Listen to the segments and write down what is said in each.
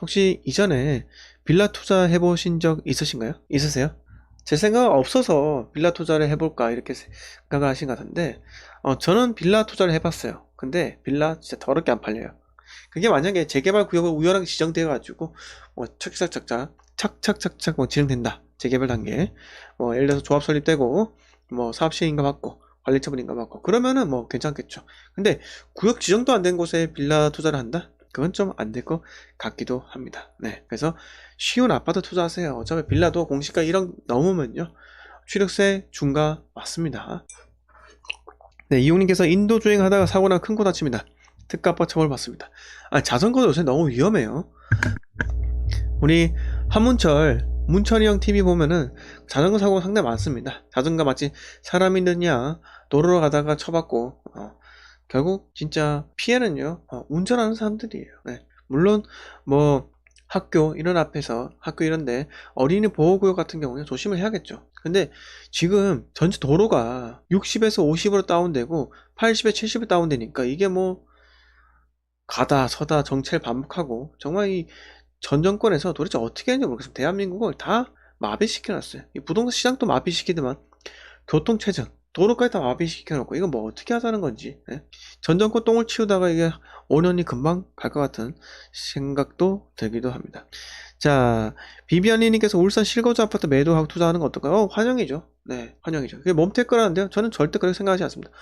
혹시 이전에 빌라 투자 해보신 적 있으신가요? 있으세요? 제 생각은 없어서 빌라 투자를 해볼까 이렇게 생각을 하신 것 같은데, 저는 빌라 투자를 해봤어요. 근데 빌라 진짜 더럽게 안 팔려요. 그게 만약에 재개발 구역을 우연하게 지정되어 가지고 착착착착 뭐 진행된다, 재개발 단계, 뭐 예를 들어서 조합 설립되고 뭐 사업 시행인가 받고 관리처분인가 받고 그러면은 뭐 괜찮겠죠. 근데 구역 지정도 안 된 곳에 빌라 투자를 한다? 그건 좀 안 될 것 같기도 합니다. 네, 그래서 쉬운 아파트 투자하세요. 어차피 빌라도 공시가 1억 넘으면요 취득세 중과 맞습니다. 네, 이용님께서 인도 주행하다가 사고나 큰 거 다칩니다. 특가법 처벌받습니다. 자전거도 요새 너무 위험해요. 우리 한문철 문철이 형 TV 보면은 자전거 사고가 상당히 많습니다. 자전거 마치 사람이 있느냐 도로로 가다가 쳐받고 결국 진짜 피해는요 운전하는 사람들이에요. 네. 물론 뭐 학교 이런 앞에서 학교 이런데 어린이 보호구역 같은 경우는 조심을 해야겠죠. 근데 지금 전체 도로가 60에서 50으로 다운되고 80에 70으로 다운되니까 이게 뭐 가다 서다 정체를 반복하고 정말 이 전 정권에서 도대체 어떻게 했는지 모르겠어요. 대한민국을 다 마비시켜놨어요. 이 부동산 시장도 마비시키더만 교통체증 도로까지 다 마비시켜놓고 이거 뭐 어떻게 하자는 건지. 예? 전 정권 똥을 치우다가 이게 5년이 금방 갈 것 같은 생각도 들기도 합니다. 자, 비비안리님께서 울산 실거주 아파트 매도하고 투자하는 거 어떨까요? 환영이죠. 네, 환영이죠. 그게 몸택거라는데요. 저는 절대 그렇게 생각하지 않습니다.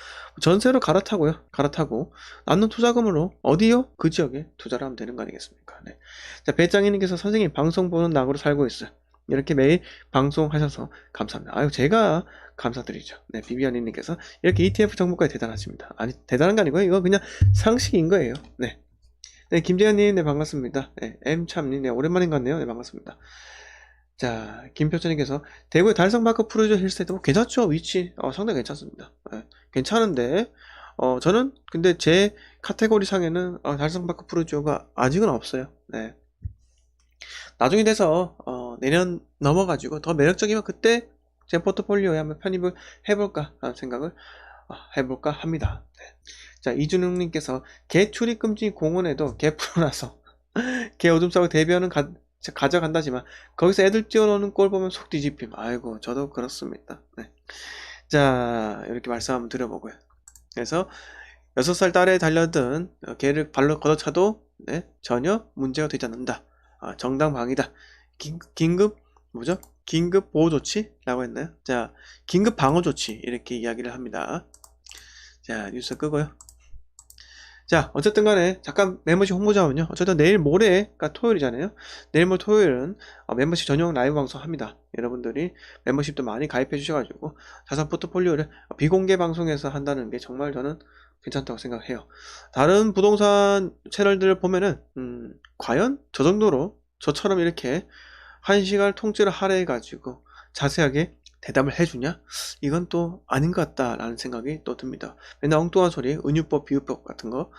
전세로 갈아타고요. 갈아타고 남는 투자금으로 어디요? 그 지역에 투자를 하면 되는 거 아니겠습니까? 네. 자, 배짱이님께서 선생님 방송 보는 낙으로 살고 있어요. 이렇게 매일 방송하셔서 감사합니다. 아유, 제가 감사드리죠. 네, 비비안리님께서 이렇게 ETF 정보까지 대단하십니다. 아니, 대단한 게 아니고요. 이거 그냥 상식인 거예요. 네. 네, 김재현님, 네, 반갑습니다. 네, M참님, 네, 오랜만인 것 같네요. 네, 반갑습니다. 자, 김표천님께서 대구의 달성마크 프로듀저 힐스테이트 뭐 괜찮죠? 위치 상당히 괜찮습니다. 네, 괜찮은데 저는 근데 제 카테고리 상에는 달성마크 프로듀저가 아직은 없어요. 네, 나중에 돼서 내년 넘어가지고 더 매력적이면 그때 제 포트폴리오에 한번 편입을 해볼까 하는 생각을 해볼까 합니다. 네. 자, 이준웅님께서 개 출입 금지 공원에도 개 풀어놔서 개 오줌 싸고 대변은 가져간다지만 거기서 애들 뛰어노는 꼴 보면 속 뒤집힘. 아이고, 저도 그렇습니다. 네. 자, 이렇게 말씀 한번 드려보고요. 그래서 6살 딸에 달려든 개를 발로 걷어차도 네, 전혀 문제가 되지 않는다. 정당방위다. 긴급 뭐죠? 긴급 보호 조치라고 했나요? 자, 긴급 방어 조치 이렇게 이야기를 합니다. 자, 뉴스 끄고요. 자, 어쨌든 간에 잠깐 멤버십 홍보자면요. 어쨌든 내일 모레가 토요일이잖아요. 내일 모레 토요일은 멤버십 전용 라이브 방송 합니다. 여러분들이 멤버십도 많이 가입해 주셔가지고 자산 포트폴리오를 비공개 방송에서 한다는 게 정말 저는 괜찮다고 생각해요. 다른 부동산 채널들을 보면은 과연 저 정도로 저처럼 이렇게 1시간 통째로 할애해가지고 자세하게 대답을 해주냐? 이건 또 아닌 것 같다라는 생각이 또 듭니다. 맨날 엉뚱한 소리, 은유법, 비유법 같은 거,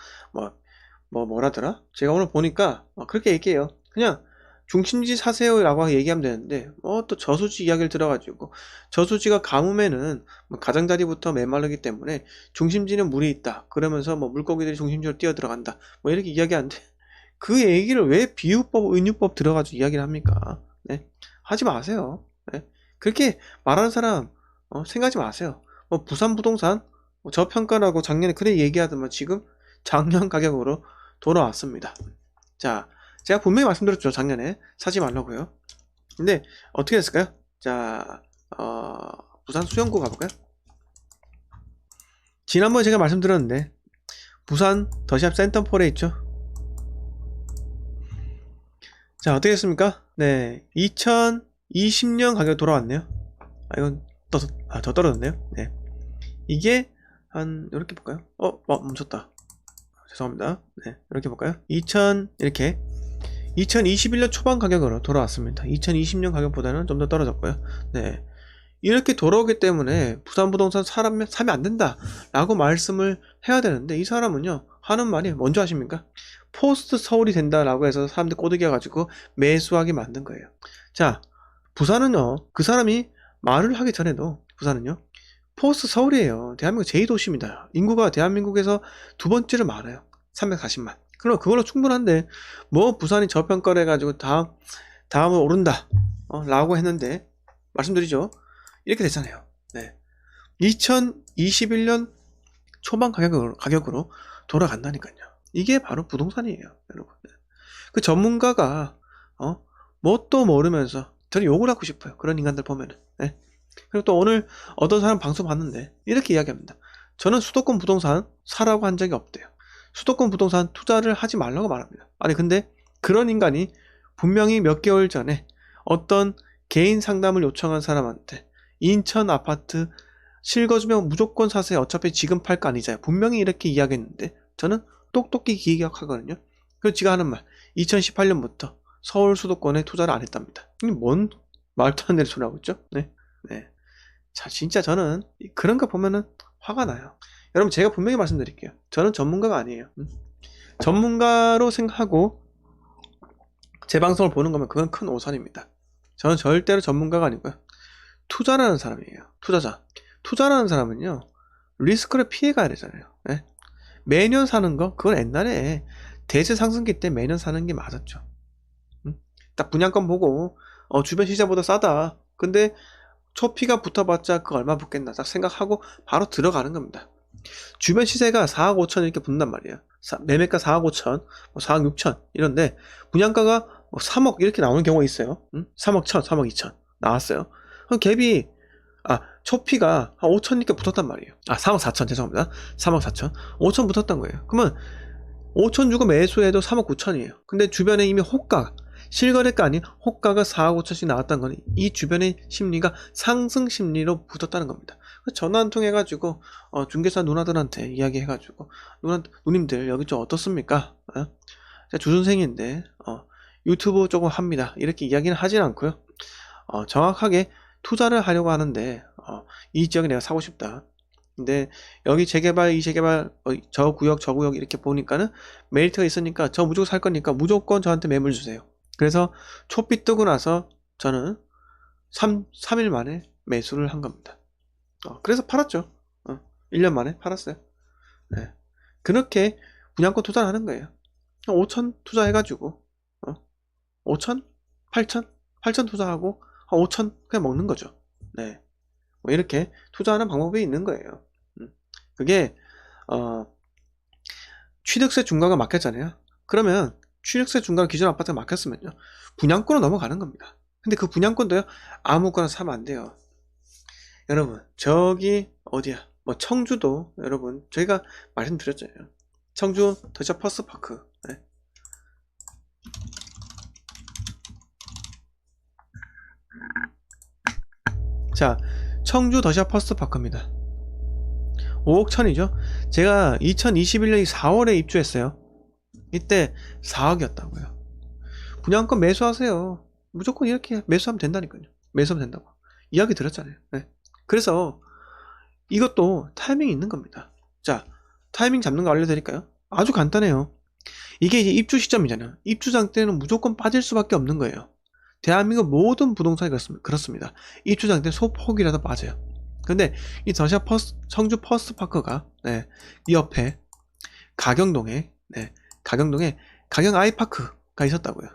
뭐라더라? 제가 오늘 보니까 그렇게 얘기해요. 그냥 중심지 사세요라고 얘기하면 되는데, 또 저수지 이야기를 들어가지고, 저수지가 가뭄에는 가장자리부터 메마르기 때문에 중심지는 물이 있다. 그러면서 물고기들이 중심지로 뛰어 들어간다. 이렇게 이야기하는데, 그 얘기를 왜 비유법, 은유법 들어가지고 이야기를 합니까? 네? 하지 마세요. 네? 그렇게 말하는 사람 생각하지 마세요. 부산 부동산 저평가라고 작년에 그래 얘기하더만 지금 작년 가격으로 돌아왔습니다. 자, 제가 분명히 말씀드렸죠. 작년에 사지 말라고요. 근데 어떻게 됐을까요? 자, 부산 수영구 가볼까요? 지난번에 제가 말씀드렸는데 부산 더샵 센터폴에 있죠. 자, 어떻게 됐습니까? 네, 2020년 가격 돌아왔네요. 이건 더 떨어졌네요. 네, 이게 이렇게 볼까요? 멈췄다. 죄송합니다. 네, 이렇게 볼까요? 이렇게 2021년 초반 가격으로 돌아왔습니다. 2020년 가격보다는 좀 더 떨어졌고요. 네, 이렇게 돌아오기 때문에 부산 부동산 사면 안 된다 라고 말씀을 해야 되는데, 이 사람은요 하는 말이 뭔지 아십니까? 포스트 서울이 된다라고 해서 사람들 꼬드겨가지고 매수하게 만든 거예요. 자, 부산은요, 그 사람이 말을 하기 전에도 부산은요 포스트 서울이에요. 대한민국 제2도시입니다. 인구가 대한민국에서 두 번째로 많아요. 340만. 그럼 그걸로 충분한데 뭐 부산이 저평가를 해가지고 다음은 오른다 라고 했는데 말씀드리죠. 이렇게 됐잖아요. 네. 2021년 초반 가격으로 돌아간다니까요. 이게 바로 부동산이에요, 여러분. 그 전문가가 뭣도 모르면서 저는 욕을 하고 싶어요. 그런 인간들 보면은. 네. 그리고 또 오늘 어떤 사람 방송 봤는데 이렇게 이야기합니다. 저는 수도권 부동산 사라고 한 적이 없대요. 수도권 부동산 투자를 하지 말라고 말합니다. 아니 근데 그런 인간이 분명히 몇 개월 전에 어떤 개인 상담을 요청한 사람한테 인천 아파트 실거주면 무조건 사세요. 어차피 지금 팔 거 아니잖아요. 분명히 이렇게 이야기했는데 저는 똑똑히 기억하거든요. 그래서 지가 하는 말 2018년부터 서울 수도권에 투자를 안 했답니다. 이게 뭔 말도 안 되는 소리 하고 있죠? 네. 네. 자, 진짜 저는 그런 거 보면은 화가 나요. 여러분, 제가 분명히 말씀드릴게요. 저는 전문가가 아니에요. 전문가로 생각하고 제 방송을 보는 거면 그건 큰 오산입니다. 저는 절대로 전문가가 아니고요. 투자라는 사람이에요. 투자자. 투자라는 사람은요, 리스크를 피해가야 되잖아요. 네? 매년 사는 거, 그건 옛날에 대세 상승기 때 매년 사는 게 맞았죠. 딱 분양권 보고, 주변 시세보다 싸다. 근데 초피가 붙어봤자 그 얼마 붙겠나 딱 생각하고 바로 들어가는 겁니다. 주변 시세가 4억 5천 이렇게 붙는단 말이에요. 매매가 4억 5천, 4억 6천 이런데 분양가가 3억 이렇게 나오는 경우가 있어요. 3억 1천, 3억 2천 나왔어요. 그럼 갭이 초피가 한 5천 이렇게 붙었단 말이에요. 3억 4천 죄송합니다. 3억 4천 5천 붙었단 거예요. 그러면 5천 주고 매수해도 3억 9천이에요. 근데 주변에 이미 호가 실거래가 아닌 호가가 4억 5천씩 나왔다는 건 이 주변의 심리가 상승 심리로 붙었다는 겁니다. 전화 한 통 해가지고 중개사 누나들한테 이야기해가지고 누님들 여기 좀 어떻습니까? 제가 주선생인데 유튜브 조금 합니다. 이렇게 이야기는 하진 않고요. 정확하게 투자를 하려고 하는데 이 지역에 내가 사고 싶다. 근데 여기 재개발, 이 재개발, 저 구역, 저 구역 이렇게 보니까는 메리트가 있으니까 저 무조건 살 거니까 무조건 저한테 매물 주세요. 그래서 초피 뜨고 나서 저는 3일 만에 매수를 한 겁니다. 그래서 팔았죠. 1년 만에 팔았어요. 네. 그렇게 분양권 투자를 하는 거예요. 5천 투자해가지고 5천? 8천? 8천 투자하고 5천 그냥 먹는 거죠. 네. 뭐 이렇게 투자하는 방법이 있는 거예요. 그게 취득세 중과가 막혔잖아요. 그러면 취득세 중과 기존 아파트가 막혔으면요 분양권으로 넘어가는 겁니다. 근데 그 분양권도요 아무거나 사면 안 돼요. 여러분 저기 어디야 뭐 청주도 여러분 저희가 말씀드렸잖아요. 청주 더샵 퍼스트파크. 네. 자 청주 더샵 퍼스트파크입니다. 5억 천이죠. 제가 2021년 4월에 입주했어요. 이때 4억이었다고요. 분양권 매수하세요. 무조건 이렇게 매수하면 된다니까요. 매수하면 된다고 이야기 들었잖아요. 네. 그래서 이것도 타이밍이 있는 겁니다. 자, 타이밍 잡는 거 알려드릴까요? 아주 간단해요. 이게 이제 입주 시점이잖아요. 입주장 때는 무조건 빠질 수밖에 없는 거예요. 대한민국 모든 부동산이 그렇습니다. 입주장 때는 소폭이라도 빠져요. 근데 이 청주 퍼스트파크가 이 옆에 가경동에 가경 아이파크가 있었다고요.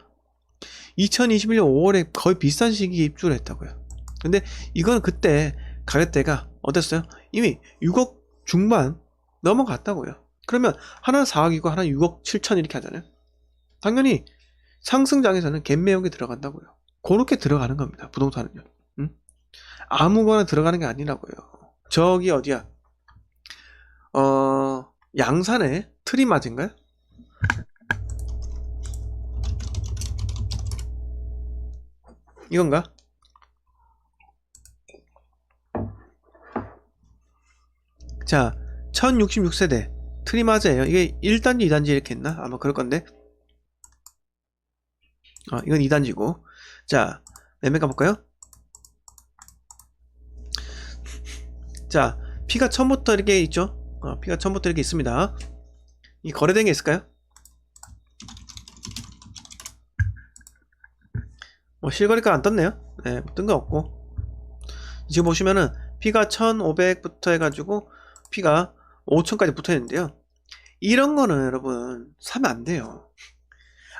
2021년 5월에 거의 비슷한 시기에 입주를 했다고요. 근데 이거는 그때 가격대가 어땠어요? 이미 6억 중반 넘어갔다고요. 그러면 하나는 4억이고 하나는 6억 7천 이렇게 하잖아요. 당연히 상승장에서는 갭 매혹이 들어간다고요. 그렇게 들어가는 겁니다. 부동산은요. 아무거나 들어가는 게 아니라고요. 저기 어디야? 양산에 트리마진가요? 이건가? 자, 1066세대 트리마즈예요. 이게 1단지, 2단지 이렇게 했나? 아마 그럴 건데. 이건 2단지고. 자, 매매 가볼까요? 자, 피가 처음부터 이렇게 있죠? 피가 처음부터 이렇게 있습니다. 이 거래된 게 있을까요? 실거래가 안 떴네요. 네, 뜬 거 없고. 지금 보시면은 피가 1500부터 해가지고 피가 5000까지 붙어 있는데요. 이런 거는 여러분 사면 안 돼요.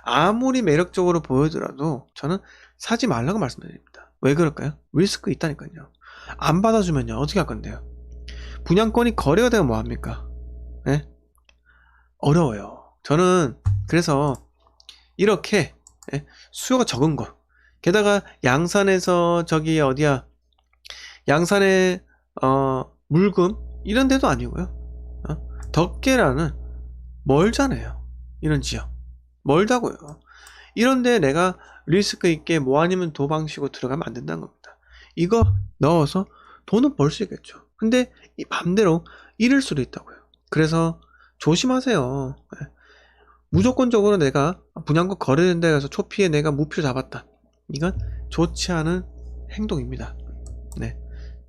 아무리 매력적으로 보여더라도 저는 사지 말라고 말씀드립니다. 왜 그럴까요? 리스크 있다니까요. 안 받아주면요 어떻게 할 건데요? 분양권이 거래가 되면 뭐합니까? 네? 어려워요. 저는 그래서 이렇게 수요가 적은 거, 게다가 양산에서 저기 어디야, 양산에 물금 이런 데도 아니고요. 덕계라는 멀잖아요. 이런 지역 멀다고요. 이런데 내가 리스크 있게 뭐 아니면 도방치고 들어가면 안 된다는 겁니다. 이거 넣어서 돈은 벌 수 있겠죠. 근데 이 맘대로 잃을 수도 있다고요. 그래서 조심하세요. 무조건적으로 내가 분양권 거래된다 해서 초피에 내가 무표 잡았다. 이건 좋지 않은 행동입니다. 네.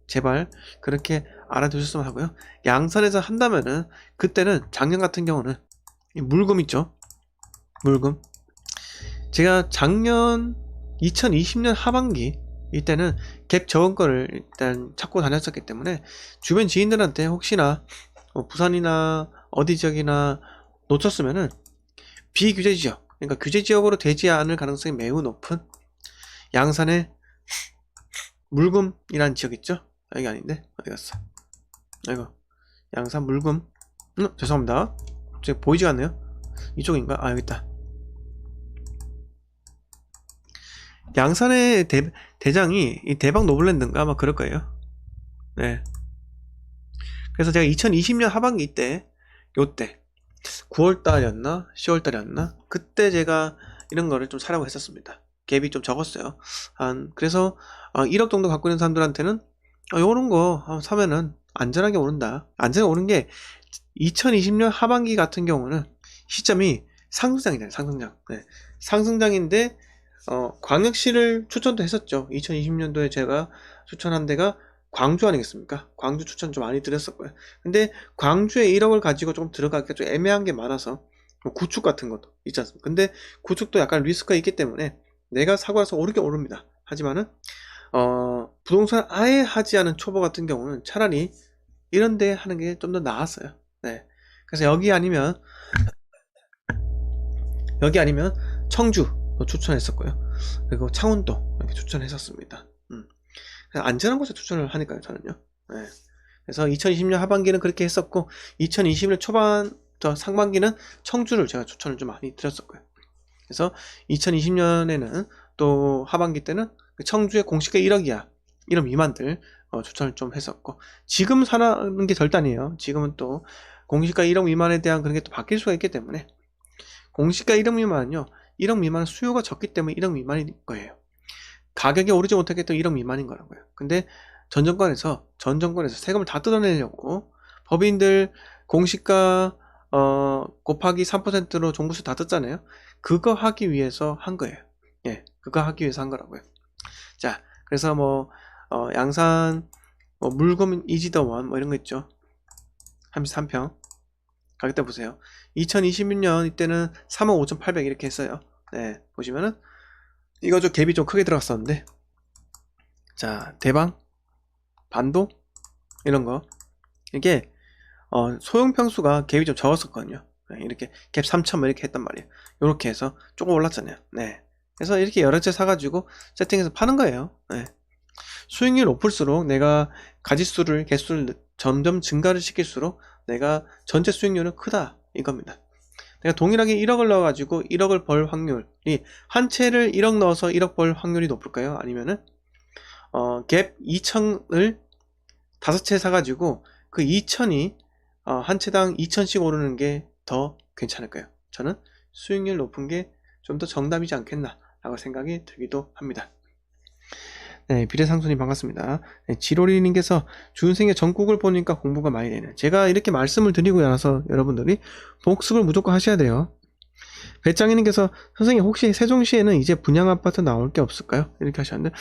제발 그렇게 알아두셨으면 하고요. 양산에서 한다면은 그때는 작년 같은 경우는 물금 있죠. 물금. 제가 작년 2020년 하반기 이때는 갭 적은 거를 일단 찾고 다녔었기 때문에 주변 지인들한테 혹시나 부산이나 어디 지역이나 놓쳤으면은 비규제 지역, 그러니까 규제 지역으로 되지 않을 가능성이 매우 높은 양산의 물금이라는 지역 있죠? 여기 아닌데 어디 갔어? 아이고, 양산 물금. 죄송합니다. 제가 보이지가 않네요. 이쪽인가? 아, 여기 있다. 양산의 대장이 이 대박 노블랜드인가 아마 그럴 거예요. 네. 그래서 제가 2020년 하반기 때 요때 9월달이었나 10월달이었나 그때 제가 이런 거를 좀 사라고 했었습니다. 갭이 좀 적었어요. 그래서 1억 정도 갖고 있는 사람들한테는 요런 거 사면은 안전하게 오른다. 안전하게 오른 게 2020년 하반기 같은 경우는 시점이 상승장이잖아요. 상승장. 네. 상승장인데 광역시를 추천도 했었죠. 2020년도에 제가 추천한 데가 광주 아니겠습니까? 광주 추천 좀 많이 드렸었고요. 근데 광주에 1억을 가지고 조금 들어가기가 좀 애매한 게 많아서 구축 같은 것도 있지 않습니까? 근데 구축도 약간 리스크가 있기 때문에 내가 사고 나서 오르긴 오릅니다. 하지만은 부동산 아예 하지 않은 초보 같은 경우는 차라리 이런 데 하는 게 좀 더 나았어요. 네. 그래서 여기 아니면 청주 추천했었고요. 그리고 창원도 이렇게 추천했었습니다. 안전한 곳에 추천을 하니까요, 저는요. 네. 그래서 2020년 하반기는 그렇게 했었고, 2021년 초반, 상반기는 청주를 제가 추천을 좀 많이 드렸었고요. 그래서 2020년에는 또 하반기 때는 청주의 공시가 1억이야. 1억 미만들 추천을 좀 했었고, 지금 사는 게 절단이에요. 지금은 또 공시가 1억 미만에 대한 그런 게 또 바뀔 수가 있기 때문에, 공시가 1억 미만은요, 1억 미만은 수요가 적기 때문에 1억 미만인 거예요. 가격이 오르지 못하게 또 1억 미만인 거라고요. 근데 전 정권에서 세금을 다 뜯어내려고 법인들 공시가 곱하기 3%로 종부세 다 뜯잖아요. 그거 하기 위해서 한 거예요. 예, 그거 하기 위해서 한 거라고요. 자, 그래서 양산 물금 이지더원 이런 거 있죠. 33평 가격대 보세요. 2021년 이때는 35,800 이렇게 했어요. 네, 보시면은 이거 좀 갭이 좀 크게 들어갔었는데, 자, 대방, 반도 이런 거 이게 소형 평수가 갭이 좀 적었었거든요. 네, 이렇게 갭 3,000 이렇게 했단 말이에요. 이렇게 해서 조금 올랐잖아요. 네, 그래서 이렇게 여러 채 사가지고 세팅해서 파는 거예요. 네. 수익률 높을수록 내가 가지수를 개수를 점점 증가를 시킬수록 내가 전체 수익률은 크다 이겁니다. 내가 동일하게 1억을 넣어가지고 1억을 벌 확률이 한 채를 1억 넣어서 1억 벌 확률이 높을까요? 아니면은 갭 2,000을 5채 사가지고 그 2,000이 한 채당 2,000씩 오르는 게 더 괜찮을까요? 저는 수익률 높은 게 좀 더 정답이지 않겠나 라고 생각이 들기도 합니다. 네, 비례상순님 반갑습니다. 네, 지로리님께서 준생의 전국을 보니까 공부가 많이 되네. 제가 이렇게 말씀을 드리고 나서 여러분들이 복습을 무조건 하셔야 돼요. 배짱이님께서 선생님 혹시 세종시에는 이제 분양아파트 나올 게 없을까요? 이렇게 하셨는데